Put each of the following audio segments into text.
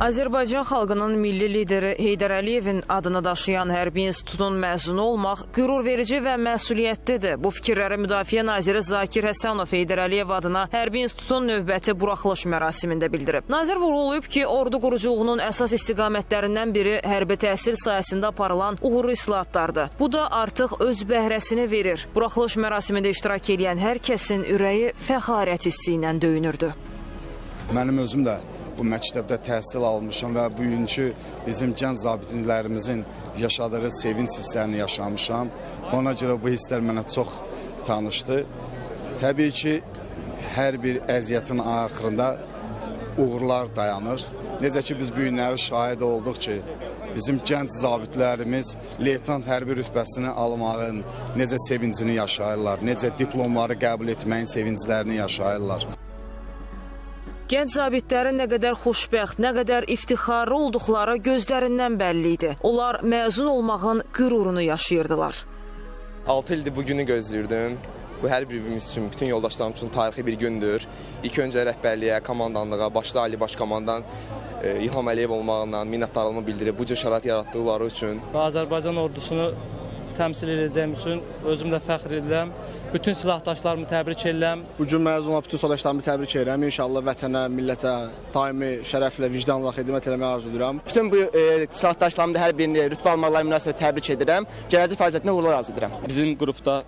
Azərbaycan xalqının milli lideri Heydər Əliyevin adını daşıyan hərbi institutun məzunu olmaq qürur verici və məsuliyyətlidir. Bu fikirləri Müdafiə naziri Zakir Həsənov Heydər Əliyev adına hərbi institutun növbəti buraxılış mərasimində bildirib. Nazir vurğulayıb ki, ordu quruculuğunun əsas istiqamətlərindən biri hərbi təhsil sayəsində aparılan uğurlu islahatlardır. Bu da artıq öz bəhrəsini verir. Buraxılış mərasimində iştirak edən hər kəsin ürəyi fəxarət hissi ilə döyünürdü. Mənim özüm də bu məktəbdə təhsil almışam və bugünkü bizim gənc zabitlərimizin yaşadığı sevinç hisslərini yaşamışam. Ona görə bu hisslər mənə çox tanışdı. Təbii ki, hər bir əziyyətin axırında uğurlar dayanır. Necə ki, biz bu günləri şahid olduq ki, bizim gənc zabitlərimiz leytenant hərbi rütbəsini almağın necə sevincini yaşayırlar, necə diplomları qəbul etməyin sevinclərini yaşayırlar. Gənc zabitlərin nə qədər xoşbəxt, nə qədər iftixarlı olduqları gözlərindən bəlli idi. Onlar məzun olmağın qürurunu yaşayırdılar. 6 ildir bu günü gözləyirdim. Bu hər birimiz üçün, bütün yoldaşlarım üçün tarixi bir gündür. İlk öncə rəhbərliyə, komandanlığa, başda Ali Baş Komandan İlham Əliyev olmağından minnətdarlığımı bildirib, bu cür şərait yaratdıqları üçün. Azərbaycan ordusunu təmsil edəcəyim üçün özüm də fəxr edirəm. Bütün silahdaşlarımı təbrik edirəm. Bugün məzun olan bütün soydaşlarımı təbrik edirəm. İnşallah vətənə, millətə daimi şərəflə, vicdanla xidmət eləməyi arzu edirəm. Bütün bu silahdaşlarımı da hər birini rütbə almaqları münasibətilə təbrik edirəm. Gələcək fəaliyyətinə uğurlar arzu edirəm. Bizim qrupda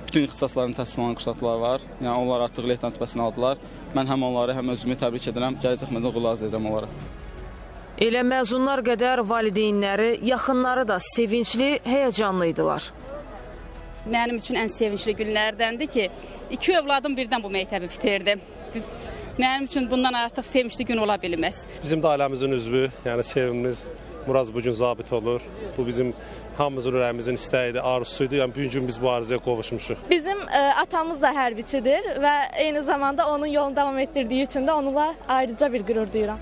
bütün ixtisasların təhsil alan quşatlar var. Yəni onlar artıq leytenant rütbəsini aldılar. Mən həm onları, həm özümü təbrik edirəm. Gələcək xidmətində uğurlar arzu edirəm onlara. Elə məzunlar qədər valideynləri, yaxınları da sevincli, həyəcanlı idilər. Mənim üçün ən sevincli günlərdəndir ki, 2 övladım birdən bu məktəbi bitirdi. Mənim üçün bundan artıq sevincli gün ola bilməz. Bizim də ailəmizin üzvü, yəni sevimimiz Muraz bugün zabit olur. Bu bizim hamımızın ürəyimizin istəyidir, arzusuydu. Yəni bir gün biz bu arzuya qovuşmuşuq. Bizim atamız da hərbiçidir və eyni zamanda onun yolunu davam etdirdiyi üçün də onunla ayrıca bir qürur duyuram.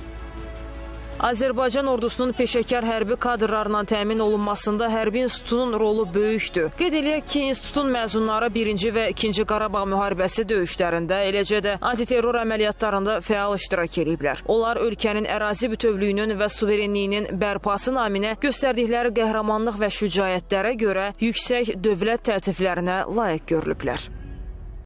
Azərbaycan ordusunun peşəkar hərbi kadrlarla təmin olunmasında hərbi institutun rolu böyükdür. Qeyd eləyək ki, institutun məzunları 1-ci və 2-ci Qarabağ müharibəsi döyüşlərində, eləcə də antiterror əməliyyatlarında fəal iştirak ediblər. Onlar ölkənin ərazi bütövlüyünün və suverenliyinin bərpası naminə göstərdikləri qəhrəmanlıq və şücaətlərə görə yüksək dövlət təltiflərinə layiq görülüblər.